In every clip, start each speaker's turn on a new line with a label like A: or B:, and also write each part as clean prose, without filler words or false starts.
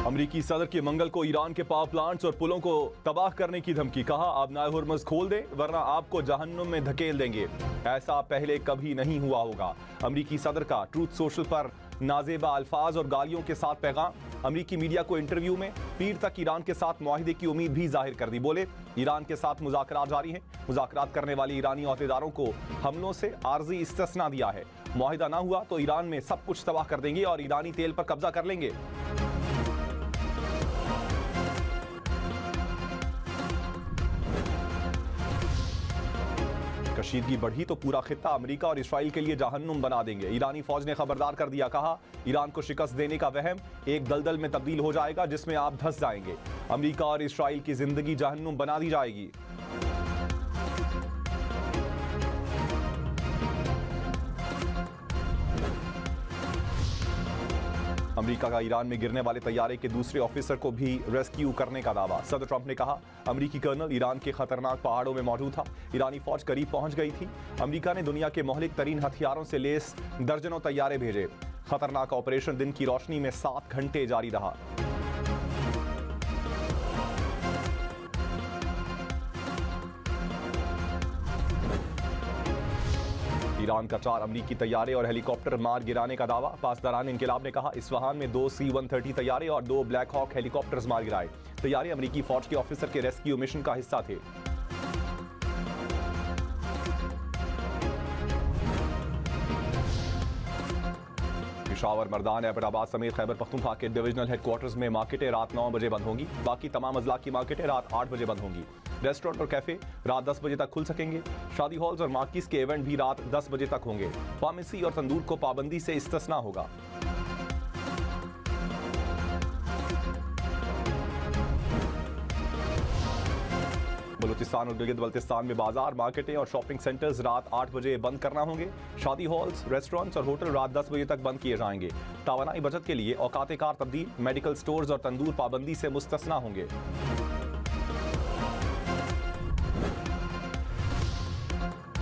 A: अमरीकी सदर की मंगल को ईरान के पावर प्लांट्स और पुलों को तबाह करने की धमकी। कहा, अब नाए हुर्मुज़ खोल दे वरना आपको जहन्नुम में धकेल देंगे। ऐसा पहले कभी नहीं हुआ होगा। अमरीकी सदर का ट्रूथ सोशल पर नाजेबा अल्फाज और गालियों के साथ पैगाम। अमरीकी मीडिया को इंटरव्यू में पीर तक ईरान के साथ मुआहिदे की उम्मीद भी जाहिर कर दी। बोले, ईरान के साथ मुज़ाकरात जारी हैं। मुज़ाकरात करने वाले ईरानी अहदेदारों को हमलों से आर्जी इस्तिस्ना दिया है। मुआहिदा ना हुआ तो ईरान में सब कुछ तबाह कर देंगे और ईरानी तेल पर कब्जा कर लेंगे। कशीदगी बढ़ी तो पूरा खित्ता अमेरिका और इसराइल के लिए जहन्नुम बना देंगे। ईरानी फौज ने खबरदार कर दिया। कहा, ईरान को शिकस्त देने का वहम एक दलदल में तब्दील हो जाएगा जिसमें आप धंस जाएंगे। अमेरिका और इसराइल की जिंदगी जहन्नुम बना दी जाएगी। अमेरिका का ईरान में गिरने वाले तैयारे के दूसरे ऑफिसर को भी रेस्क्यू करने का दावा। सदर ट्रंप ने कहा, अमेरिकी कर्नल ईरान के खतरनाक पहाड़ों में मौजूद था। ईरानी फौज करीब पहुंच गई थी। अमेरिका ने दुनिया के मोहलिक तरीन हथियारों से लेस दर्जनों तैयारे भेजे। खतरनाक ऑपरेशन दिन की रोशनी में 7 घंटे जारी रहा। ईरान का 4 अमरीकी तैयारे और हेलीकॉप्टर मार गिराने का दावा। पासदारान इनकलाब ने कहा, इस्फहान में 2 C-130 तैयारे और 2 ब्लैक हॉक हेलीकॉप्टर्स मार गिराए। तैयारे अमरीकी फौज के ऑफिसर के रेस्क्यू मिशन का हिस्सा थे। पेशावर, मर्दान, एबटाबाद समेत खैबर पख्तूनख्वा के डिविजनल हेडक्वार्टर्स में मार्केटें रात 9 बजे बंद होंगी। बाकी तमाम अजला की मार्केटें रात 8 बजे बंद होंगी। रेस्टोरेंट और कैफे रात 10 बजे तक खुल सकेंगे। शादी हॉल्स और मार्किस के इवेंट भी रात 10 बजे तक होंगे। फार्मेसी और तंदूर को पाबंदी से इस्तिस्ना होगा। बलूचिस्तान और गिलगित बल्तिस्तान में बाजार, मार्केटें और शॉपिंग सेंटर्स रात 8 बजे बंद करना होंगे। शादी हॉल्स, रेस्टोरेंट्स और होटल रात 10 बजे तक बंद किए जाएंगे। तवानाई बचत के लिए औकात कार तब्दील, मेडिकल स्टोर्स और तंदूर पाबंदी से मुस्तस्ना होंगे।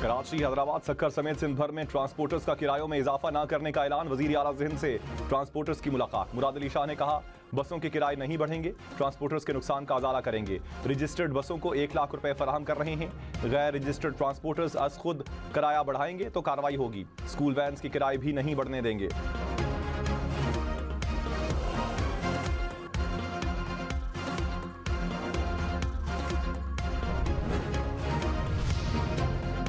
A: कराची, हैदराबाद, सक्कर समेत सिंध भर में ट्रांसपोर्टर्स का किरायों में इजाफा न करने का ऐलान। वजीर आला ज़िंद से ट्रांसपोर्टर्स की मुलाकात। मुराद अली शाह ने कहा, बसों के किराए नहीं बढ़ेंगे, ट्रांसपोर्टर्स के नुकसान का अजाला करेंगे। रजिस्टर्ड बसों को 1 लाख रुपए फराहम कर रहे हैं। गैर रजिस्टर्ड ट्रांसपोर्टर्स अज खुद किराया बढ़ाएंगे तो कार्रवाई होगी। स्कूल वैन्स के किराए भी नहीं बढ़ने देंगे।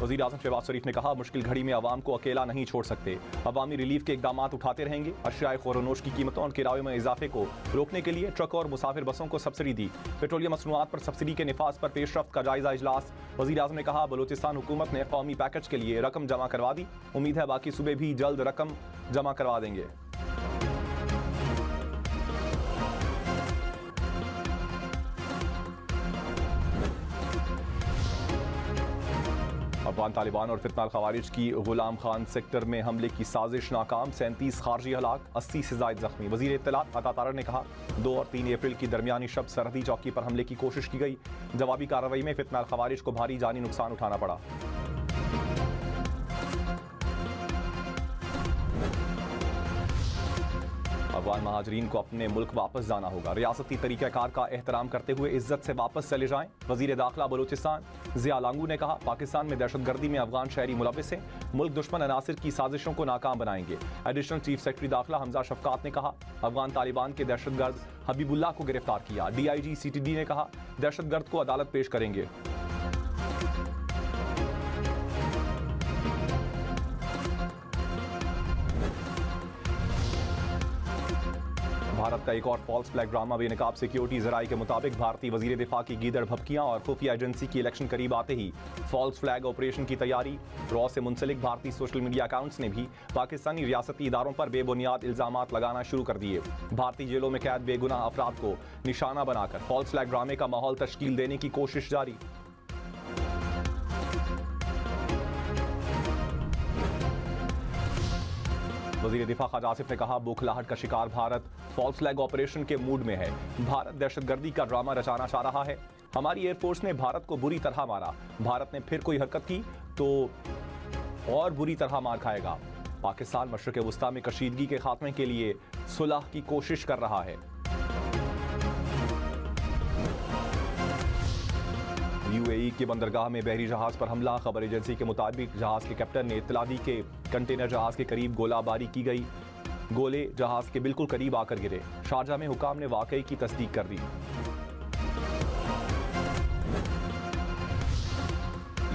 A: वज़ीर आज़म शहबाज शरीफ ने कहा, मुश्किल घड़ी में आवाम को अकेला नहीं छोड़ सकते। अवामी रिलीफ के इकदाम उठाते रहेंगे। अशियाए ख़ोर-ओ-नोश की कीमतों और किरायों में इजाफे को रोकने के लिए ट्रक और मुसाफिर बसों को सब्सिडी दी। पेट्रोलियम मसनूआत पर सब्सिडी के निफाज पर पेशरफ्त का जायजा इजलास। वज़ीर आज़म ने कहा, बलूचिस्तान हुकूमत ने कौमी पैकेज के लिए रकम जमा करवा दी। उम्मीद है बाकी सूबे भी जल्द रकम जमा करवा देंगे। अफगान तालिबान और फितना खवारिज की गुलाम खान सेक्टर में हमले की साजिश नाकाम। 37 खारजी हलाक, 80 से ज़ायद जख्मी। वज़ीर इत्तलात अता तारर ने कहा, 2 और 3 अप्रैल की दरमियानी शब सरहदी चौकी पर हमले की कोशिश की गई। जवाबी कार्रवाई में फितना खवारिज को भारी जानी नुकसान उठाना पड़ा। अफगान महाजरीन को अपने मुल्क वापस जाना होगा। रियासती तरीक़ाकार का एहतराम करते हुए इज्जत से वापस चले जाएं। वज़ीर दाखिला बलूचिस्तान ज़िया लांगू ने कहा, पाकिस्तान में दहशतगर्दी में अफगान शहरी मुलविस हैं। मुल्क दुश्मन अनासिर की साजिशों को नाकाम बनाएंगे। एडिशनल चीफ सेक्रेटरी दाखिला हमजा शफकात ने कहा, अफगान तालिबान के दहशतगर्द हबीबुल्लाह को गिरफ्तार किया। DIG CTD ने कहा, दहशतगर्द को अदालत पेश करेंगे। भारत का एक और फॉल्स फ्लैग ड्रामा। बेनकाब सिक्योरिटी ज़राए के मुताबिक भारतीय वज़ीर दिफा की गीदड़ भभकियां और खुफिया एजेंसी की इलेक्शन करीब आते ही फॉल्स फ्लैग ऑपरेशन की तैयारी। रॉ से मुंसलिक भारतीय सोशल मीडिया अकाउंट्स ने भी पाकिस्तानी रियासती इदारों पर बेबुनियाद इल्ज़ामात लगाना शुरू कर दिए। भारतीय जेलों में कैद बेगुनाह अफराद को निशाना बनाकर फॉल्स फ्लैग ड्रामे का माहौल तश्कील देने की कोशिश जारी। वज़ीर दिफा ख्वाजा आसिफ ने कहा, बौखलाहट का शिकार भारत फॉल्स फ्लैग ऑपरेशन के मूड में है। भारत दहशतगर्दी का ड्रामा रचाना चाह रहा है। हमारी एयरफोर्स ने भारत को बुरी तरह मारा। भारत ने फिर कोई हरकत की तो और बुरी तरह मार खाएगा। पाकिस्तान मशरिक़ वस्ता में कशीदगी के खात्मे के लिए सुलह की कोशिश कर रहा है। यूएई के बंदरगाह में बहरी जहाज पर हमला। खबर एजेंसी के मुताबिक जहाज के कैप्टन ने इत्तला दी कि कंटेनर जहाज के करीब गोलाबारी की गई। गोले जहाज के बिल्कुल करीब आकर गिरे। शारजा में हुकाम ने वाकई की तस्दीक कर दी।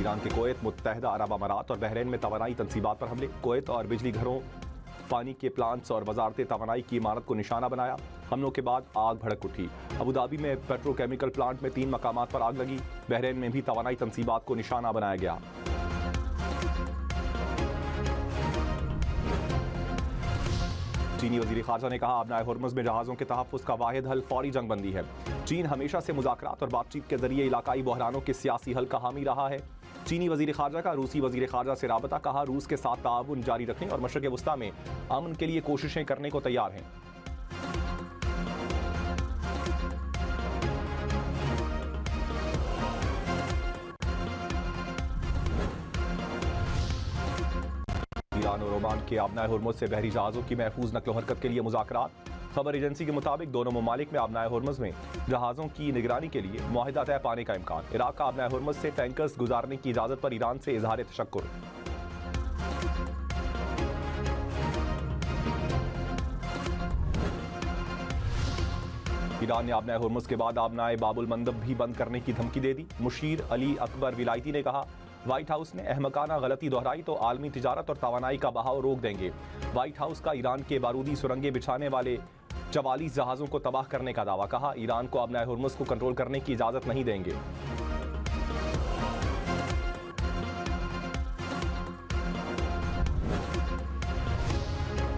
A: ईरान के कुवैत, मुत्तहदा अरब अमारात और बहरीन में तवानाई तंसीबात पर हमले। कुवैत और बिजली घरों, पानी के प्लांट्स और वजारत तवानाई की इमारत को निशाना बनाया। हमलों के बाद आग भड़क उठी। अबू धाबी में पेट्रोकेमिकल प्लांट में 3 मकामात पर आग लगी। बहरीन में भी तवानाई तंसीबात को निशाना बनाया गया। चीनी वजीर खारजा ने कहा, अपना हुर्मुज़ में जहाज़ों के तहफ़्फ़ुज़ का वाहिद हल फौरी जंगबंदी है। चीन हमेशा से मुज़ाकरात और बातचीत के जरिए इलाकाई बहरानों के सियासी हल का हामी रहा है। चीनी वजीर खारजा का रूसी वजीर खारजा से राबता। कहा, रूस के साथ ताउन जारी रखने और मशरिक़ वस्ता में अमन के लिए कोशिशें करने को तैयार हैं। ईरान और ओमान के आबनाए हुर्मुज़ से बहरी जहाज़ों की महफूज नकलो हरकत के लिए मुज़ाकरात। खबर एजेंसी के मुताबिक दोनों ममालिक में आबनाए हुर्मुज़ में जहाज़ों की निगरानी के लिए मुआहिदा तय पाने का इम्कान। इराक का आबनाए हुर्मुज़ से टैंकर्स गुजारने की इजाज़त पर ईरान से इजहार तशक्कुर। ईरान ने आबनाए हुर्मुज़ के बाद आबनाए बाबुल मंदब भी बंद करने की धमकी दे दी। मुशीर अली अकबर विलायती ने कहा, व्हाइट हाउस ने अहमकाना गलती दोहराई तो आलमी तिजारत और तवानाई का बहाव रोक देंगे। व्हाइट हाउस का ईरान के बारूदी सुरंगें बिछाने वाले 44 जहाज़ों को तबाह करने का दावा। कहा, ईरान को आबनाए हुर्मुज़ को कंट्रोल करने की इजाज़त नहीं देंगे।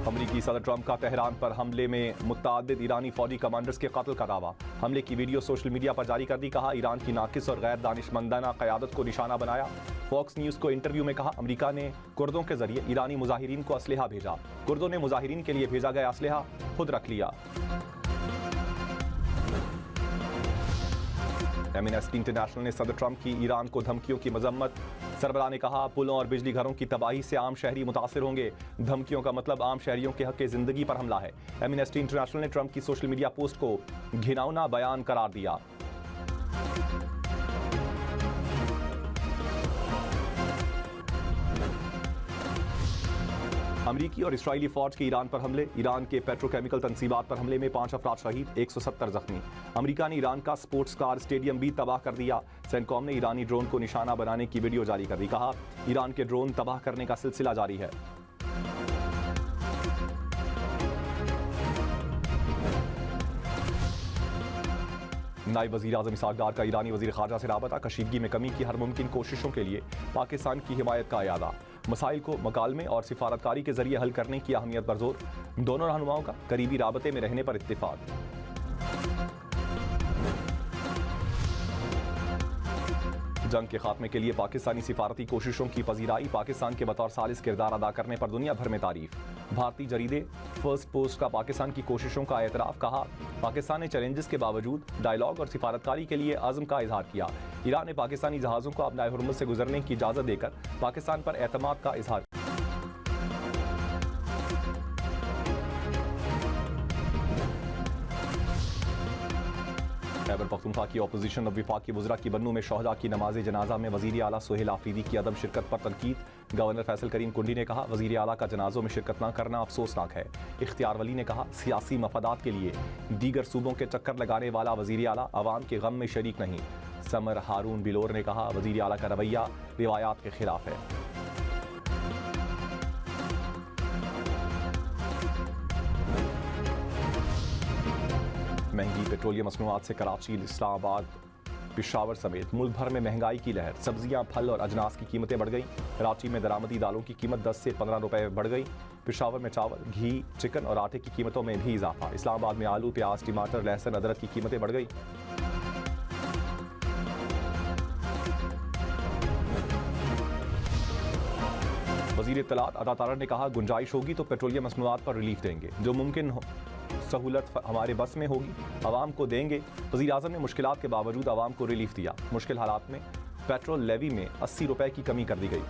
A: अमरीकी सदर ट्रंप का तेहरान पर हमले में मुत्तादिद ईरानी फौजी कमांडर्स के कत्ल का दावा। हमले की वीडियो सोशल मीडिया पर जारी कर दी। कहा, ईरान की नाकिस और गैर दानिशमंदाना क़यादत को निशाना बनाया। फॉक्स न्यूज़ को इंटरव्यू में कहा, अमरीका ने कुर्दों के जरिए ईरानी मुजाहिरीन को असलहा भेजा। कुर्दों ने मुजाहिरीन के लिए भेजा गया असलहा खुद रख लिया। एमनेस्टी इंटरनेशनल ने सदर ट्रंप की ईरान को धमकियों की मजम्मत। सरबराह ने कहा, पुलों और बिजली घरों की तबाही से आम शहरी मुतासिर होंगे। धमकियों का मतलब आम शहरियों के हक जिंदगी पर हमला है। एमनेस्टी इंटरनेशनल ने ट्रंप की सोशल मीडिया पोस्ट को घिनौना बयान करार दिया। अमरीकी और इसराइली फौज के ईरान पर हमले। ईरान के पेट्रोकेमिकल तंसीबात पर हमले में 5 अफराद शहीद, 170 जख्मी। अमरीका ने ईरान का स्पोर्ट्स कार स्टेडियम भी तबाह कर दिया। सेंटकॉम ने ईरानी ड्रोन को निशाना बनाने की वीडियो जारी कर दी। कहा, ईरान के ड्रोन तबाह करने का सिलसिला जारी है। नायब वज़ीर आज़म इसहाक़ डार का ईरानी वज़ीर ख़ारजा से राबता। कशीदगी में कमी की हर मुमकिन कोशिशों के लिए पाकिस्तान की हिमायत का अयादा। मसाइल को मकालमे और सिफारतकारी के जरिए हल करने की अहमियत पर जोर। दोनों रहनुमाओं का करीबी राबते में रहने पर इत्तेफाक। जंग के खात्मे के लिए पाकिस्तानी सिफारती कोशिशों की पजीराई। पाकिस्तान के बतौर सालिस किरदार अदा करने पर दुनिया भर में तारीफ। भारतीय जरीदे फर्स्ट पोस्ट का पाकिस्तान की कोशिशों का एतराफ़। कहा, पाकिस्तान ने चैलेंजेस के बावजूद डायलॉग और सिफारतकारी के लिए आज़म का इजहार किया। ईरान ने पाकिस्तानी जहाज़ों को अपने हुर्मुज़ से गुजरने की इजाज़त देकर पाकिस्तान पर एतमाद का इजहार। खैबर पख्तूनख्वा की अपोजिशन और विफाक की वज़रा की बन्नू में शोहदा की नमाज जनाजा में वज़ीर आला सुहेल आफरीदी की अदम शिरकत पर तनकीद। गवर्नर फैसल करीम कुंडी ने कहा, वज़ीर आला का जनाजों में शिरकत न करना अफसोसनाक है। इख्तियार वली ने कहा, सियासी मफादात के लिए दीगर सूबों के चक्कर लगाने वाला वज़ीर आला अवाम के गम में शरीक नहीं। समर हारून बिलोर ने कहा, वज़ीर आला का रवैया रिवायात के खिलाफ है। महंगी पेट्रोलियम मसनूआत से कराची, इस्लामाबाद, पेशावर समेत मुल्क भर में महंगाई की लहर। सब्जियां, फल और अजनास की कीमतें बढ़ गईं। कराची में दरामदी दालों की कीमत 10 से 15 रुपए बढ़ गई। पेशावर में चावल, घी, चिकन और आटे की कीमतों में भी इजाफा। इस्लामाबाद में आलू, प्याज, टमाटर, लहसुन, अदरक की कीमतें बढ़ गई। वज़ीर इत्तलात अता तारड़ ने कहा, गुंजाइश होगी तो पेट्रोलियम मसनूआत पर रिलीफ देंगे। जो मुमकिन हो सहूलत हमारे बस में होगी आवाम को देंगे। वज़ीर आज़म ने मुश्किलात के बावजूद आवाम को रिलीफ दिया। मुश्किल हालात में पेट्रोल लेवी में 80 रुपए की कमी कर दी गई।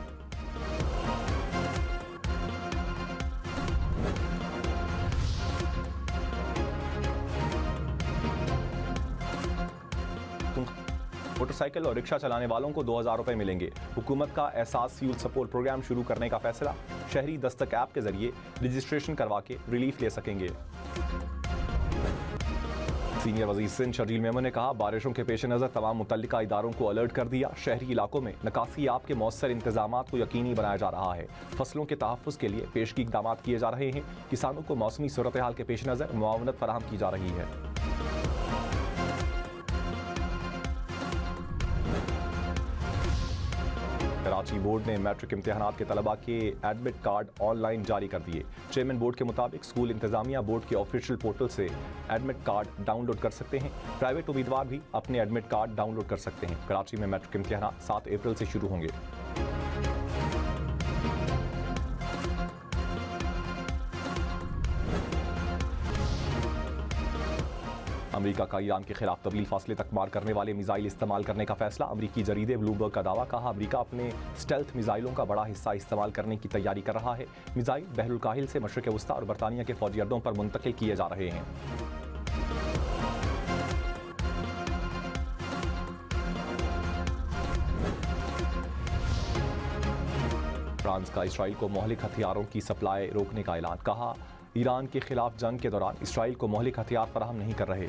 A: मोटरसाइकिल और रिक्शा चलाने वालों को 2000 रुपए मिलेंगे। हुकूमत का एहसास फ्यूल सपोर्ट प्रोग्राम शुरू करने का फैसला। शहरी दस्तक ऐप के जरिए रजिस्ट्रेशन करवा के रिलीफ ले सकेंगे। सीनियर वजीर सिंध शर्जील मेमन ने कहा, बारिशों के पेश नज़र तमाम मुतल्लिका इदारों को अलर्ट कर दिया। शहरी इलाकों में निकासी आब के मौसर इंतजाम को यकीनी बनाया जा रहा है। फसलों के तहफ़्फ़ुज़ के लिए पेशगी इक़दाम किए जा रहे हैं। किसानों को मौसमी सूरत हाल के पेश नज़र मुआवनत फराहम की जा रही है। कराची बोर्ड ने मैट्रिक इम्तिहानात के तलबा के एडमिट कार्ड ऑनलाइन जारी कर दिए। चेयरमैन बोर्ड के मुताबिक स्कूल इंतजामिया बोर्ड के ऑफिशियल पोर्टल से एडमिट कार्ड डाउनलोड कर सकते हैं। प्राइवेट उम्मीदवार भी अपने एडमिट कार्ड डाउनलोड कर सकते हैं। कराची में मैट्रिक इम्तिहानात 7 अप्रैल से शुरू होंगे। अमेरिका का ईरान के खिलाफ तवील फासले तक मार करने वाले मिसाइल इस्तेमाल करने का फैसला। अमेरिकी जरीदे ब्लूमबर्ग का दावा। कहा, अमेरिका अपने स्टेल्थ मिसाइलों का बड़ा हिस्सा इस्तेमाल करने की तैयारी कर रहा है। मिसाइल बहरुल काहिल से मशरिक वस्ता और बरतानिया के फौजी अड्डों पर मुंतकिल किए जा रहे हैं। फ्रांस का इसराइल को मोहलिक हथियारों की सप्लाई रोकने का ऐलान। कहा, ईरान के खिलाफ जंग के दौरान इसराइल को मोहलिक हथियार फराहम नहीं कर रहे।